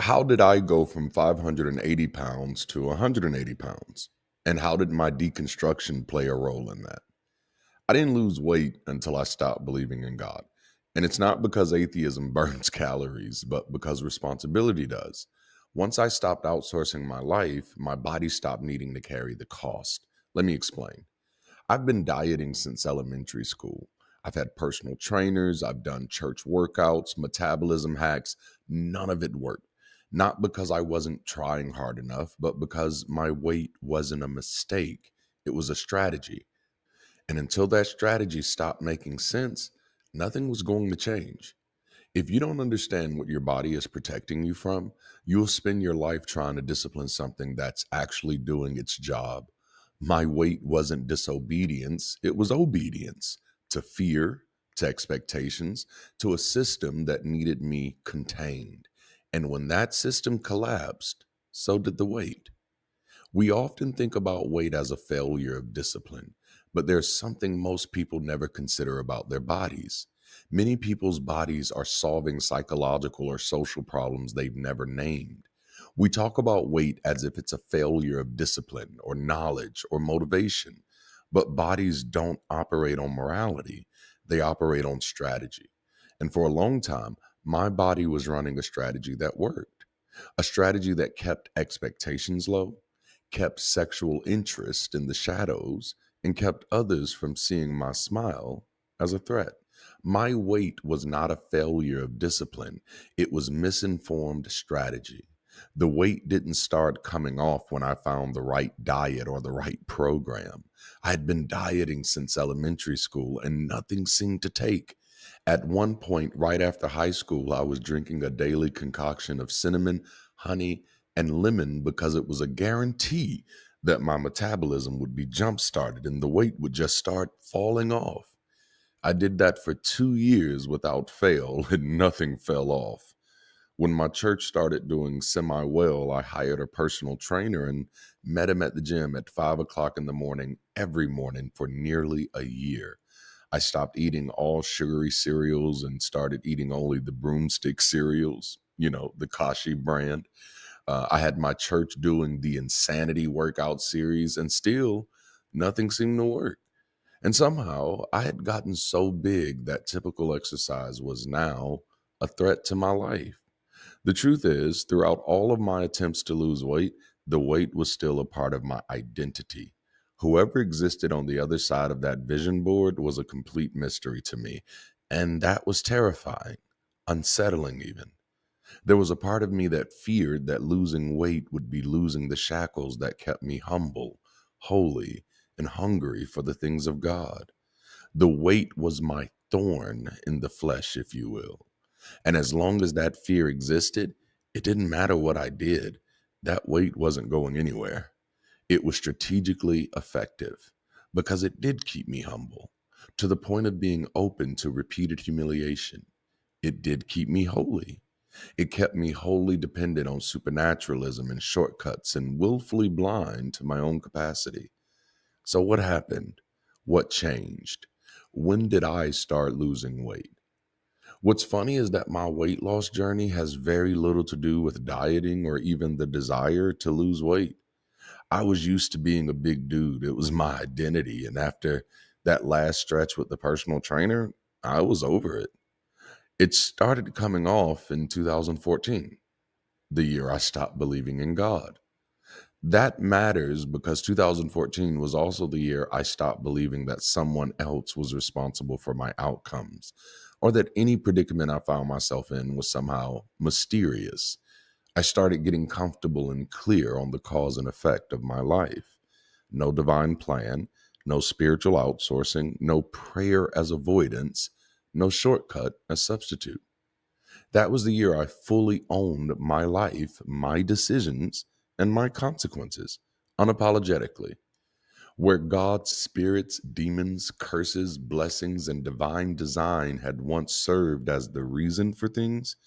How did I go from 580 pounds to 180 pounds? And how did my deconstruction play a role in that? I didn't lose weight until I stopped believing in God. And it's not because atheism burns calories, but because responsibility does. Once I stopped outsourcing my life, my body stopped needing to carry the cost. Let me explain. I've been dieting since elementary school. I've had personal trainers, I've done church workouts, metabolism hacks. None of it worked. Not because I wasn't trying hard enough, but because my weight wasn't a mistake. It was a strategy. And until that strategy stopped making sense, nothing was going to change. If you don't understand what your body is protecting you from, you'll spend your life trying to discipline something that's actually doing its job. My weight wasn't disobedience, it was obedience to fear, to expectations, to a system that needed me contained. And when that system collapsed, so did the weight. We often think about weight as a failure of discipline, but there's something most people never consider about their bodies. Many people's bodies are solving psychological or social problems they've never named. We talk about weight as if it's a failure of discipline or knowledge or motivation, but bodies don't operate on morality, they operate on strategy. And for a long time, my body was running a strategy that worked, a strategy that kept expectations low, kept sexual interest in the shadows, and kept others from seeing my smile as a threat. My weight was not a failure of discipline, it was misinformed strategy. The weight didn't start coming off when I found the right diet or the right program. I had been dieting since elementary school and nothing seemed to take. At one point, right after high school, I was drinking a daily concoction of cinnamon, honey, and lemon because it was a guarantee that my metabolism would be jump started and the weight would just start falling off. I did that for 2 years without fail and nothing fell off. When my church started doing semi well, I hired a personal trainer and met him at the gym at 5 o'clock in the morning every morning for nearly a year. I stopped eating all sugary cereals and started eating only the broomstick cereals, the Kashi brand. I had my church doing the Insanity workout series, and still nothing seemed to work. And somehow I had gotten so big that typical exercise was now a threat to my life. The truth is, throughout all of my attempts to lose weight, the weight was still a part of my identity. Whoever existed on the other side of that vision board was a complete mystery to me. And that was terrifying, unsettling even. There was a part of me that feared that losing weight would be losing the shackles that kept me humble, holy, and hungry for the things of God. The weight was my thorn in the flesh, if you will. And as long as that fear existed, it didn't matter what I did. That weight wasn't going anywhere. It was strategically effective because it did keep me humble to the point of being open to repeated humiliation. It did keep me holy. It kept me wholly dependent on supernaturalism and shortcuts and willfully blind to my own capacity. So, what happened? What changed? When did I start losing weight? What's funny is that my weight loss journey has very little to do with dieting or even the desire to lose weight. I was used to being a big dude, it was my identity. And after that last stretch with the personal trainer, I was over it. It started coming off in 2014, the year I stopped believing in God. That matters because 2014 was also the year I stopped believing that someone else was responsible for my outcomes or that any predicament I found myself in was somehow mysterious. I started getting comfortable and clear on the cause and effect of my life. No divine plan, no spiritual outsourcing, no prayer as avoidance, no shortcut as substitute. That was the year I fully owned my life, my decisions, and my consequences, unapologetically. Where God's spirits, demons, curses, blessings, and divine design had once served as the reason for things,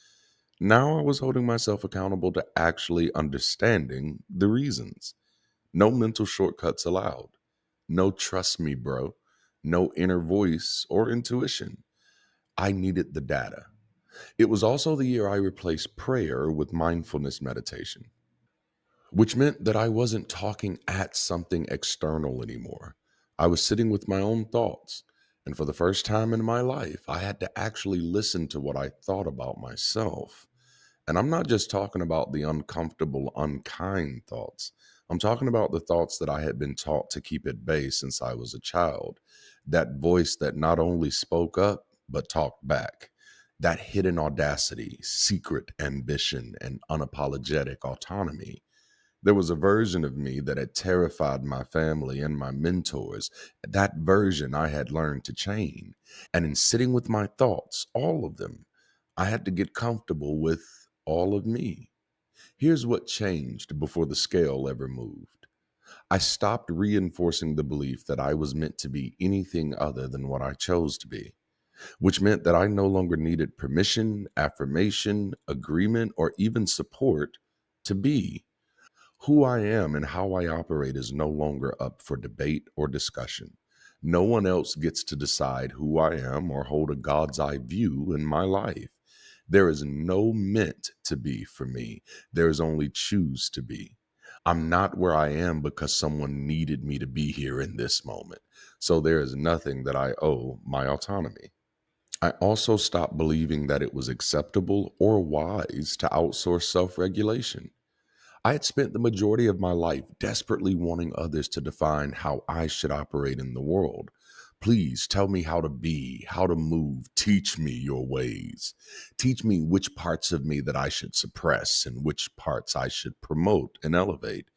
now I was holding myself accountable to actually understanding the reasons. No mental shortcuts allowed. No trust me, bro. No inner voice or intuition. I needed the data. It was also the year I replaced prayer with mindfulness meditation, which meant that I wasn't talking at something external anymore. I was sitting with my own thoughts. And for the first time in my life, I had to actually listen to what I thought about myself. And I'm not just talking about the uncomfortable, unkind thoughts. I'm talking about the thoughts that I had been taught to keep at bay since I was a child. That voice that not only spoke up, but talked back. That hidden audacity, secret ambition, and unapologetic autonomy. There was a version of me that had terrified my family and my mentors. That version I had learned to chain. And in sitting with my thoughts, all of them, I had to get comfortable with all of me. Here's what changed before the scale ever moved. I stopped reinforcing the belief that I was meant to be anything other than what I chose to be, which meant that I no longer needed permission, affirmation, agreement, or even support to be. Who I am and how I operate is no longer up for debate or discussion. No one else gets to decide who I am or hold a God's eye view in my life. There is no meant to be for me. There is only choose to be. I'm not where I am because someone needed me to be here in this moment. So there is nothing that I owe my autonomy. I also stopped believing that it was acceptable or wise to outsource self regulation. I had spent the majority of my life desperately wanting others to define how I should operate in the world. Please tell me how to be, how to move. Teach me your ways. Teach me which parts of me that I should suppress and which parts I should promote and elevate.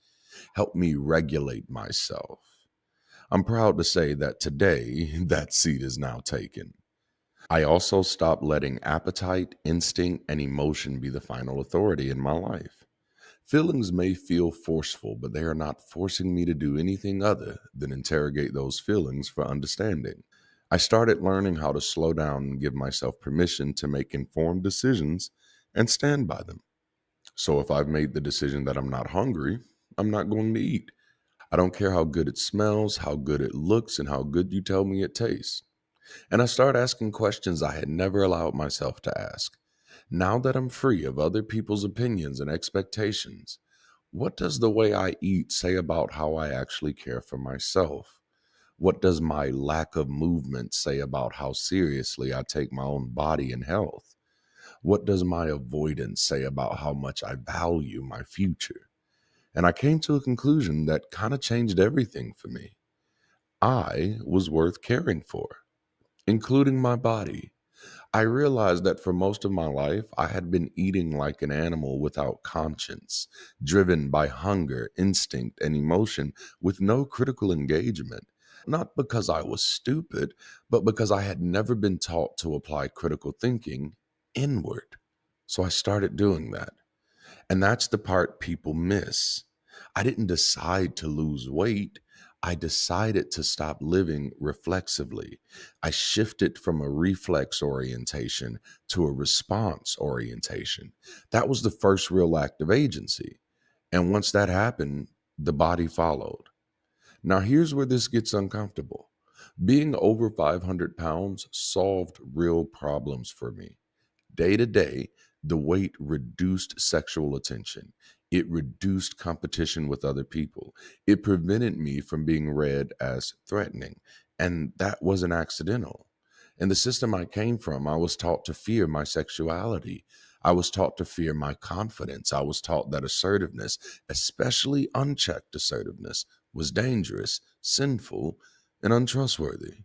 Help me regulate myself. I'm proud to say that today that seat is now taken. I also stopped letting appetite, instinct, and emotion be the final authority in my life. Feelings may feel forceful, but they are not forcing me to do anything other than interrogate those feelings for understanding. I started learning how to slow down and give myself permission to make informed decisions and stand by them. So if I've made the decision that I'm not hungry, I'm not going to eat. I don't care how good it smells, how good it looks, and how good you tell me it tastes. And I start asking questions I had never allowed myself to ask. Now that I'm free of other people's opinions and expectations, what does the way I eat say about how I actually care for myself? What does my lack of movement say about how seriously I take my own body and health? What does my avoidance say about how much I value my future? And I came to a conclusion that kind of changed everything for me. I was worth caring for, including my body. I realized that for most of my life, I had been eating like an animal without conscience, driven by hunger, instinct, and emotion with no critical engagement. Not because I was stupid, but because I had never been taught to apply critical thinking inward. So I started doing that. And that's the part people miss. I didn't decide to lose weight. I decided to stop living reflexively. I shifted from a reflex orientation to a response orientation. That was the first real act of agency. And once that happened, the body followed. Now, here's where this gets uncomfortable. Being over 500 pounds solved real problems for me. Day to day, the weight reduced sexual attention. It reduced competition with other people. It prevented me from being read as threatening. And that wasn't accidental. In the system I came from, I was taught to fear my sexuality. I was taught to fear my confidence. I was taught that assertiveness, especially unchecked assertiveness, was dangerous, sinful, and untrustworthy.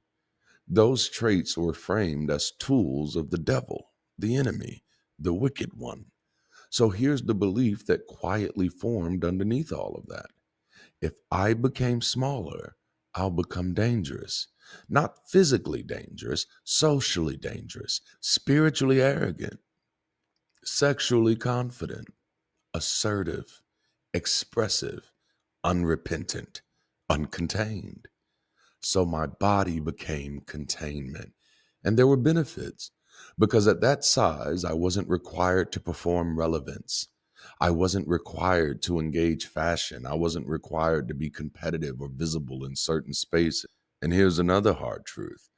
Those traits were framed as tools of the devil, the enemy, the wicked one. So here's the belief that quietly formed underneath all of that. If I became smaller, I'll become dangerous. Not physically dangerous, socially dangerous, spiritually arrogant, sexually confident, assertive, expressive, unrepentant, uncontained. So my body became containment. And there were benefits because at that size, I wasn't required to perform relevance. I wasn't required to engage fashion. I wasn't required to be competitive or visible in certain spaces. And here's another hard truth.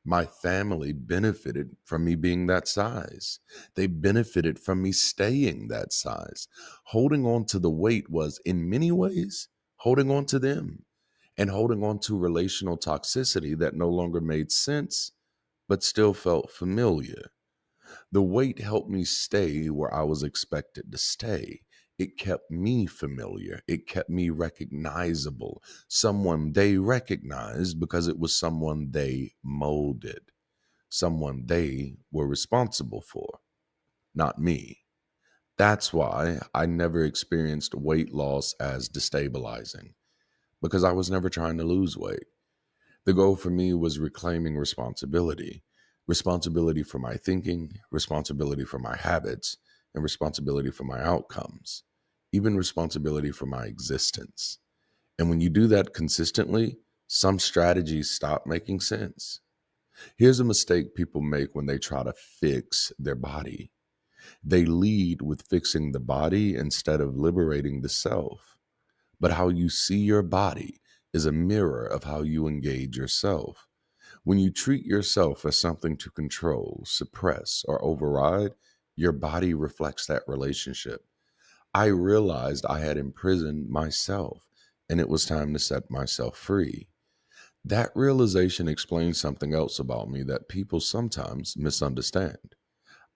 My family benefited from me being that size. They benefited from me staying that size. Holding on to the weight was, in many ways, holding on to them and holding on to relational toxicity that no longer made sense, but still felt familiar. The weight helped me stay where I was expected to stay. It kept me familiar. It kept me recognizable. Someone they recognized because it was someone they molded, someone they were responsible for, not me. That's why I never experienced weight loss as destabilizing, because I was never trying to lose weight. The goal for me was reclaiming responsibility, responsibility for my thinking, responsibility for my habits, and responsibility for my outcomes, even responsibility for my existence. And when you do that consistently, some strategies stop making sense. Here's a mistake people make when they try to fix their body. They lead with fixing the body instead of liberating the self. But how you see your body is a mirror of how you engage yourself. When you treat yourself as something to control, suppress, or override, your body reflects that relationship. I realized I had imprisoned myself, and it was time to set myself free. That realization explains something else about me that people sometimes misunderstand.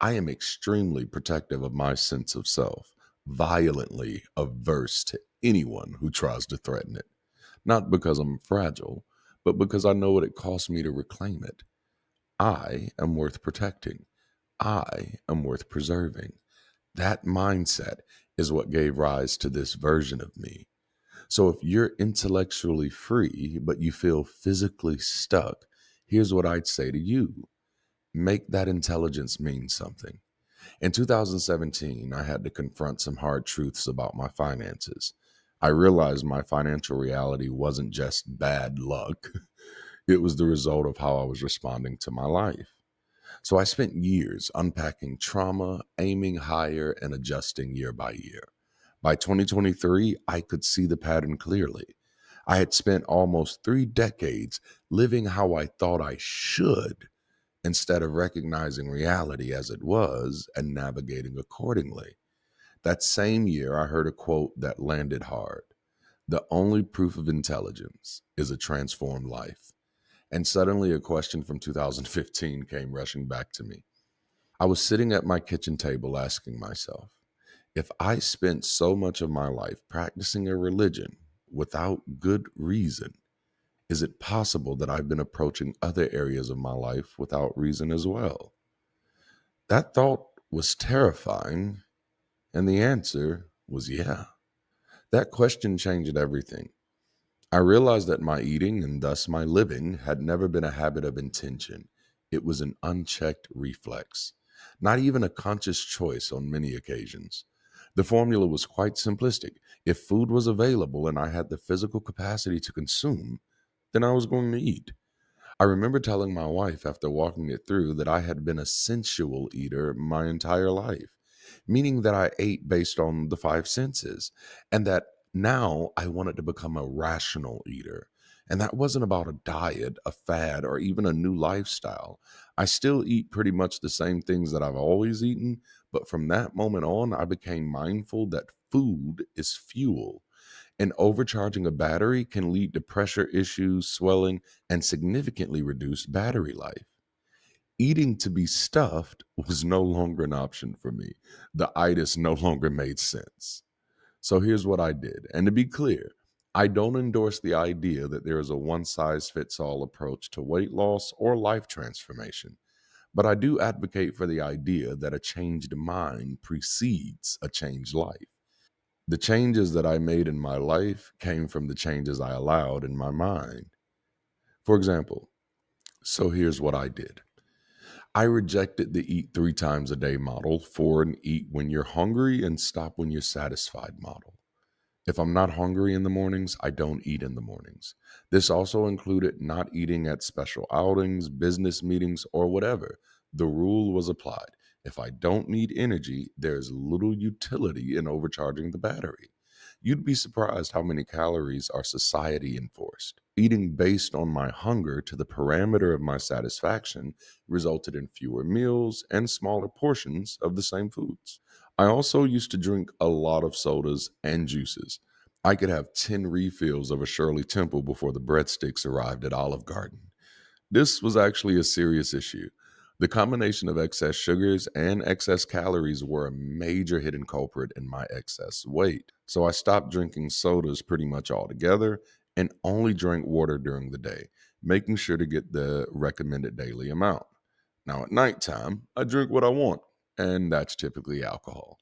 I am extremely protective of my sense of self, violently averse to anyone who tries to threaten it. Not because I'm fragile, but because I know what it costs me to reclaim it. I am worth protecting. I am worth preserving. That mindset is what gave rise to this version of me. So if you're intellectually free, but you feel physically stuck, here's what I'd say to you: make that intelligence mean something. In 2017, I had to confront some hard truths about my finances. I realized my financial reality wasn't just bad luck, it was the result of how I was responding to my life. So I spent years unpacking trauma, aiming higher, and adjusting year by year. By 2023, I could see the pattern clearly. I had spent almost 3 decades living how I thought I should instead of recognizing reality as it was and navigating accordingly. That same year, I heard a quote that landed hard: "The only proof of intelligence is a transformed life." And suddenly, a question from 2015 came rushing back to me. I was sitting at my kitchen table asking myself, if I spent so much of my life practicing a religion without good reason, is it possible that I've been approaching other areas of my life without reason as well? That thought was terrifying, and the answer was yeah. That question changed everything. I realized that my eating, and thus my living, had never been a habit of intention. It was an unchecked reflex, not even a conscious choice on many occasions. The formula was quite simplistic. If food was available and I had the physical capacity to consume, then I was going to eat. I remember telling my wife after walking it through that I had been a sensual eater my entire life, meaning that I ate based on the five senses, and that now I wanted to become a rational eater. And that wasn't about a diet, a fad, or even a new lifestyle. I still eat pretty much the same things that I've always eaten, but from that moment on, I became mindful that food is fuel, and overcharging a battery can lead to pressure issues, swelling, and significantly reduced battery life. Eating to be stuffed was no longer an option for me. The itis no longer made sense. So here's what I did. And to be clear, I don't endorse the idea that there is a one size fits all approach to weight loss or life transformation. But I do advocate for the idea that a changed mind precedes a changed life. The changes that I made in my life came from the changes I allowed in my mind. For example, so here's what I did. I rejected the eat 3 times a day model for an eat when you're hungry and stop when you're satisfied model. If I'm not hungry in the mornings, I don't eat in the mornings. This also included not eating at special outings, business meetings, or whatever. The rule was applied. If I don't need energy, there's little utility in overcharging the battery. You'd be surprised how many calories are society enforced. Eating based on my hunger to the parameter of my satisfaction resulted in fewer meals and smaller portions of the same foods. I also used to drink a lot of sodas and juices. I could have 10 refills of a Shirley Temple before the breadsticks arrived at Olive Garden. This was actually a serious issue. The combination of excess sugars and excess calories were a major hidden culprit in my excess weight. So I stopped drinking sodas pretty much altogether and only drank water during the day, making sure to get the recommended daily amount. Now at nighttime, I drink what I want, and that's typically alcohol.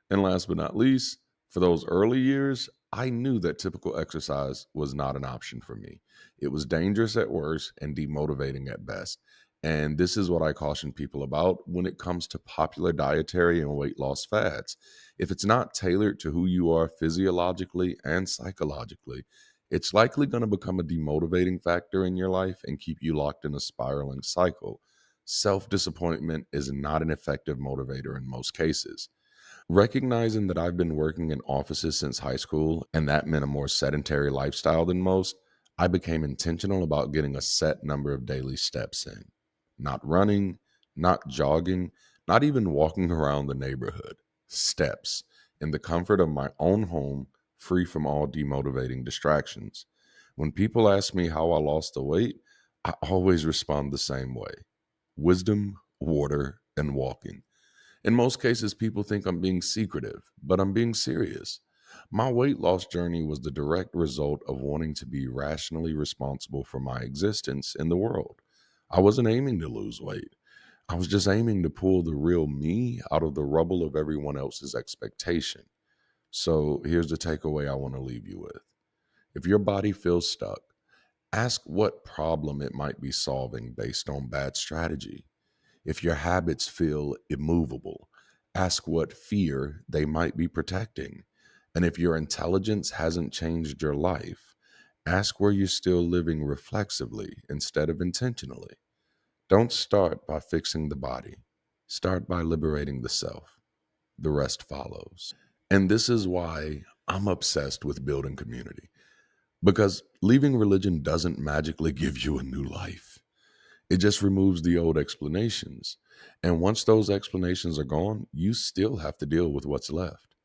And last but not least, for those early years, I knew that typical exercise was not an option for me. It was dangerous at worst and demotivating at best. And this is what I caution people about when it comes to popular dietary and weight loss fads. If it's not tailored to who you are physiologically and psychologically, it's likely going to become a demotivating factor in your life and keep you locked in a spiraling cycle. Self disappointment is not an effective motivator in most cases. Recognizing that I've been working in offices since high school and that meant a more sedentary lifestyle than most, I became intentional about getting a set number of daily steps in. Not running, not jogging, not even walking around the neighborhood. Steps in the comfort of my own home, free from all demotivating distractions. When people ask me how I lost the weight, I always respond the same way: wisdom, water, and walking. In most cases, people think I'm being secretive, but I'm being serious. My weight loss journey was the direct result of wanting to be rationally responsible for my existence in the world. I wasn't aiming to lose weight. I was just aiming to pull the real me out of the rubble of everyone else's expectation. So here's the takeaway I want to leave you with. If your body feels stuck, ask what problem it might be solving based on bad strategy. If your habits feel immovable, ask what fear they might be protecting. And if your intelligence hasn't changed your life, ask where you're still living reflexively instead of intentionally. Don't start by fixing the body, start by liberating the self. The rest follows. And this is why I'm obsessed with building community, because leaving religion doesn't magically give you a new life. It just removes the old explanations. And once those explanations are gone, you still have to deal with what's left.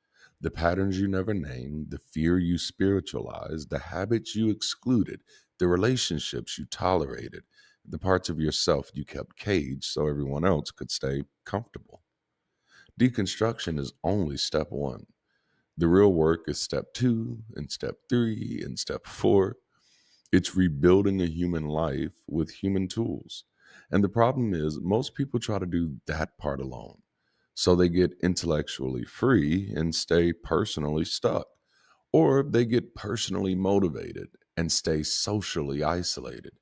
The patterns you never named, the fear you spiritualized, the habits you excluded, the relationships you tolerated, the parts of yourself you kept caged so everyone else could stay comfortable. Deconstruction is only step one. The real work is step two, and step three, and step four. It's rebuilding a human life with human tools. And the problem is, most people try to do that part alone. So they get intellectually free and stay personally stuck, or they get personally motivated and stay socially isolated.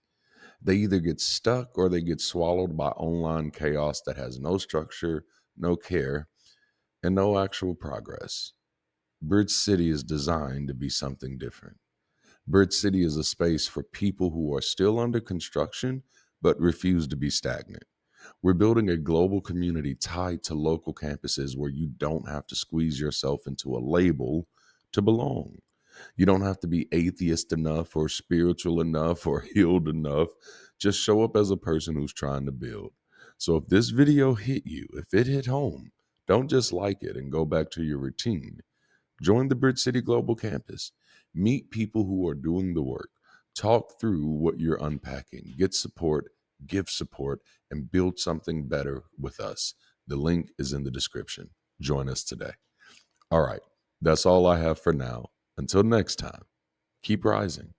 They either get stuck or they get swallowed by online chaos that has no structure, no care, and no actual progress. Bridge City is designed to be something different. Bird City is a space for people who are still under construction but refuse to be stagnant. We're building a global community tied to local campuses where you don't have to squeeze yourself into a label to belong. You don't have to be atheist enough or spiritual enough or healed enough. Just show up as a person who's trying to build. So if this video hit you, if it hit home, don't just like it and go back to your routine. Join the BridgeCity Global Campus. Meet people who are doing the work. Talk through what you're unpacking. Get support, give support, and build something better with us. The link is in the description. Join us today. All right, that's all I have for now. Until next time, keep rising.